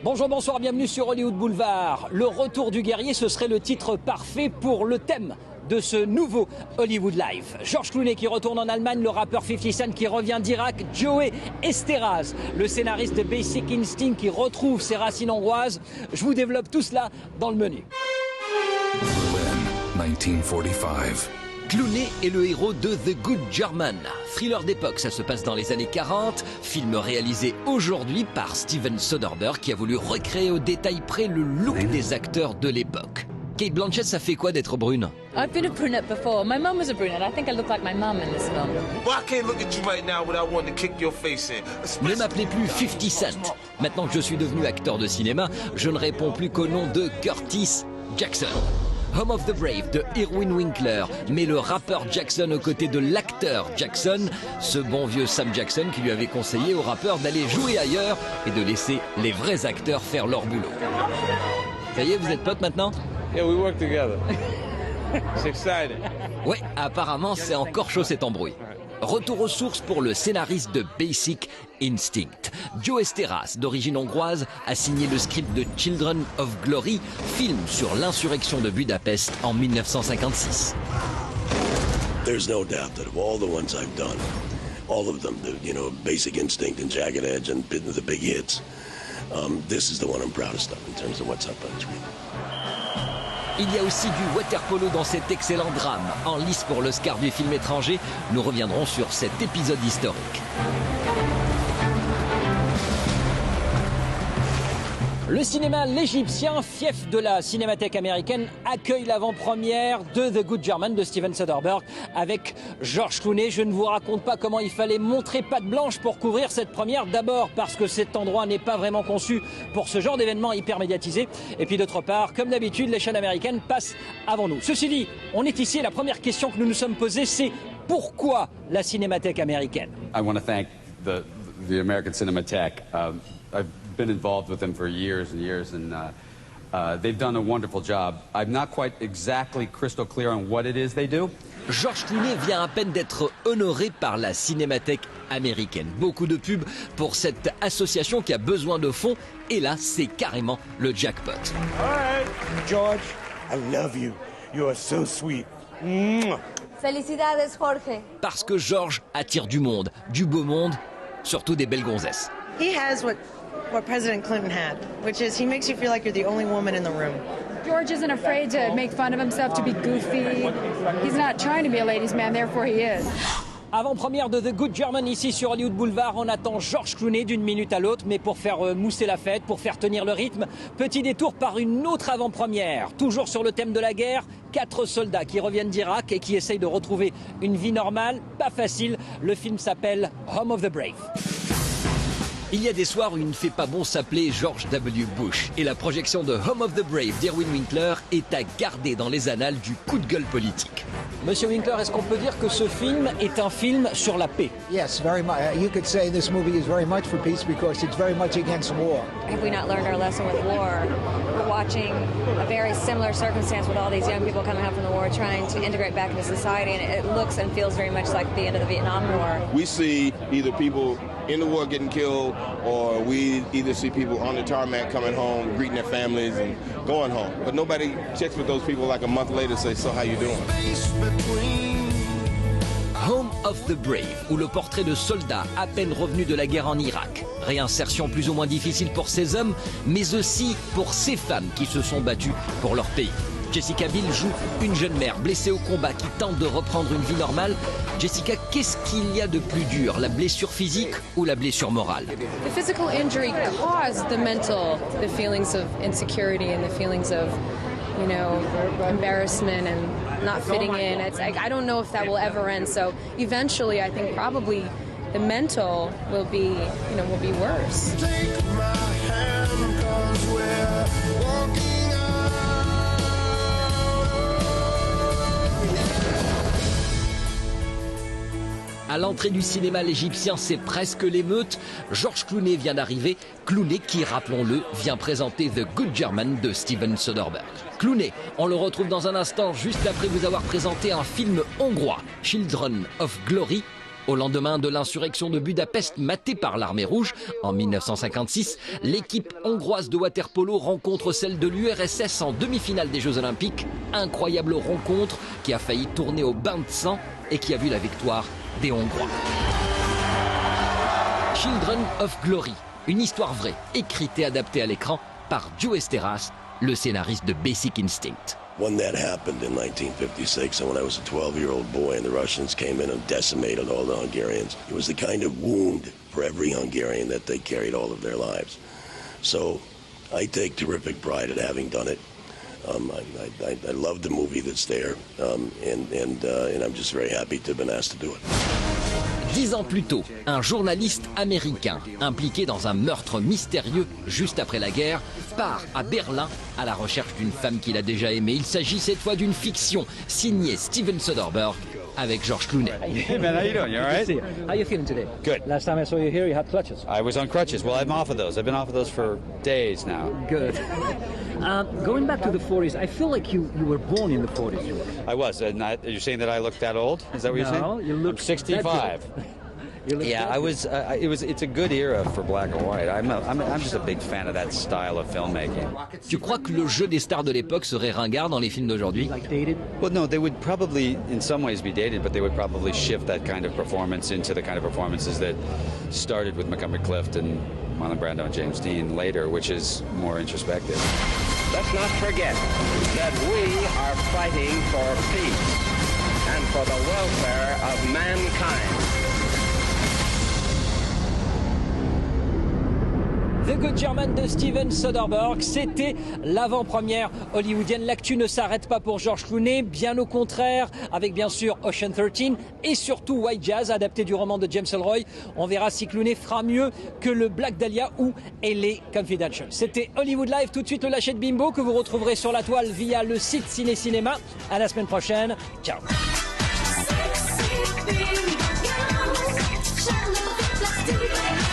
Bonjour, bonsoir, bienvenue sur Hollywood Boulevard. Le retour du guerrier, ce serait le titre parfait pour le thème de ce nouveau Hollywood Live. George Clooney qui retourne en Allemagne, le rappeur 50 Cent qui revient d'Irak, Joey Esteraz, le scénariste de Basic Instinct qui retrouve ses racines hongroises. Je vous développe tout cela dans le menu. Berlin, 1945. Clooney est le héros de The Good German. Thriller d'époque, ça se passe dans les années 40. Film réalisé aujourd'hui par Steven Soderbergh qui a voulu recréer au détail près le look des acteurs de l'époque. Cate Blanchett, ça fait quoi d'être brune? I've been a brunette before. My mum was a brunette. I think I look like my mum in this film. Well, I can't look at you right now without wanting to kick your face in. Ne m'appelez plus 50 Cent. Maintenant que je suis devenu acteur de cinéma, je ne réponds plus qu'au nom de Curtis Jackson. Home of the Brave de Irwin Winkler met le rappeur Jackson aux côtés de l'acteur Jackson, ce bon vieux Sam Jackson qui lui avait conseillé au rappeur d'aller jouer ailleurs et de laisser les vrais acteurs faire leur boulot. Ça y est, vous êtes potes maintenant? Yeah, we work together. It's exciting. Ouais, apparemment c'est encore chaud cet embrouille. Retour aux sources pour le scénariste de Basic Instinct. Joey Esteraz, d'origine hongroise, a signé le script de Children of Glory, film sur l'insurrection de Budapest en 1956. There's no doubt that of all the ones I've done, all of them, Basic Instinct and Jagged Edge and the big hits, this is the one I'm proudest of in terms of what's up on the screen. Il y a aussi du water-polo dans cet excellent drame. En lice pour l'Oscar du film étranger, nous reviendrons sur cet épisode historique. Le cinéma l'Égyptien, fief de la cinémathèque américaine, accueille l'avant-première de The Good German de Steven Soderbergh avec George Clooney. Je ne vous raconte pas comment il fallait montrer patte blanche pour couvrir cette première. D'abord parce que cet endroit n'est pas vraiment conçu pour ce genre d'événement hyper médiatisé. Et puis d'autre part, comme d'habitude, les chaînes américaines passent avant nous. Ceci dit, on est ici et la première question que nous nous sommes posée, c'est pourquoi la cinémathèque américaine? I want to thank the American Cinematheque. I've been involved with them for years and years, and they've done a wonderful job. I'm not quite exactly crystal clear on what it is they do. George Clooney vient à peine d'être honoré par la Cinémathèque américaine. Beaucoup de pubs pour cette association qui a besoin de fonds, et là, c'est carrément le jackpot. All right, George, I love you. You are so sweet. Felicidades, Jorge. Parce que George attire du monde, du beau monde, surtout des belles gonzesses. He has what President Clinton had, which is he makes you feel like you're the only woman in the room. George isn't afraid to make fun of himself, to be goofy. He's not trying to be a ladies' man, therefore he is. Avant-première de The Good German ici sur Hollywood Boulevard. On attend George Clooney d'une minute à l'autre, mais pour faire mousser la fête, pour faire tenir le rythme, petit détour par une autre avant-première. Toujours sur le thème de la guerre, 4 soldats qui reviennent d'Irak et qui essayent de retrouver une vie normale. Pas facile, le film s'appelle Home of the Brave. Il y a des soirs où il ne fait pas bon s'appeler George W. Bush. Et la projection de Home of the Brave d'Irwin Winkler est à garder dans les annales du coup de gueule politique. Monsieur Winkler, est-ce qu'on peut dire que ce film est un film sur la paix? Yes, very much. You could say this movie is very much for peace because it's very much against war. Have we not learned our lesson with war? We're watching a very similar circumstance with all these young people coming home from the war, trying to integrate back into society, and it looks and feels very much like the end of the Vietnam War. We see either people in the war getting killed, or we either see people on the tarmac coming home, greeting their families and going home. But nobody checks with those people like a month later and say, so how you doing? Home of the Brave, ou le portrait de soldats à peine revenus de la guerre en Irak. Réinsertion plus ou moins difficile pour ces hommes, mais aussi pour ces femmes qui se sont battues pour leur pays. Jessica Biel joue une jeune mère blessée au combat qui tente de reprendre une vie normale. Jessica, qu'est-ce qu'il y a de plus dur, la blessure physique ou la blessure morale? The physical injury caused the mental, the feelings of insecurity and the feelings of, embarrassment and not fitting in. It's like, I don't know if that will ever end. So eventually, I think probably the mental will be worse. Take my hand, 'cause we're walking À l'entrée du cinéma l'Égyptien, c'est presque l'émeute. George Clooney vient d'arriver. Clooney qui, rappelons-le, vient présenter The Good German de Steven Soderbergh. Clooney, on le retrouve dans un instant, juste après vous avoir présenté un film hongrois, Children of Glory. Au lendemain de l'insurrection de Budapest matée par l'armée rouge en 1956, l'équipe hongroise de water-polo rencontre celle de l'URSS en demi-finale des Jeux Olympiques. Incroyable rencontre qui a failli tourner au bain de sang et qui a vu la victoire des Hongrois. Children of Glory, une histoire vraie, écrite et adaptée à l'écran par Joe Esteras, le scénariste de Basic Instinct. When that happened in 1956, and when I was a 12-year-old boy and the Russians came in and decimated all the Hungarians, it was the kind of wound for every Hungarian that they carried all of their lives. So I take terrific pride at having done it. I love the movie that's there, and I'm just very happy to have been asked to do it. 10 ans plus tôt, un journaliste américain impliqué dans un meurtre mystérieux juste après la guerre part à Berlin à la recherche d'une femme qu'il a déjà aimée. Il s'agit cette fois d'une fiction signée Steven Soderbergh avec George Clooney. Hey man, how you doing? You all right? How are you feeling today? Good. Last time I saw you here, you had crutches. I was on crutches. Well, I'm off of those. I've been off of those for days now. Good. Going back to the 40s, I feel like you were born in the 40s. I was. Are you saying that I look that old? Is that what you're saying? No, you look I'm 65. Yeah, I was. It's a good era for black and white. I'm just a big fan of that style of filmmaking. Tu crois que le jeu des stars de l'époque serait ringard dans les films d'aujourd'hui? Well, no, they would probably, in some ways, be dated, but they would probably shift that kind of performance into the kind of performances that started with Montgomery Clift and Marlon Brando and James Dean later, which is more introspective. Let's not forget that we are fighting for peace and for the welfare of mankind. The Good German de Steven Soderbergh, c'était l'avant-première hollywoodienne. L'actu ne s'arrête pas pour George Clooney, bien au contraire, avec bien sûr Ocean 13 et surtout White Jazz, adapté du roman de James Ellroy. On verra si Clooney fera mieux que le Black Dahlia ou LA Confidential. C'était Hollywood Live, tout de suite le lâcher de Bimbo que vous retrouverez sur la toile via le site Ciné Cinéma. À la semaine prochaine, ciao. Sexy,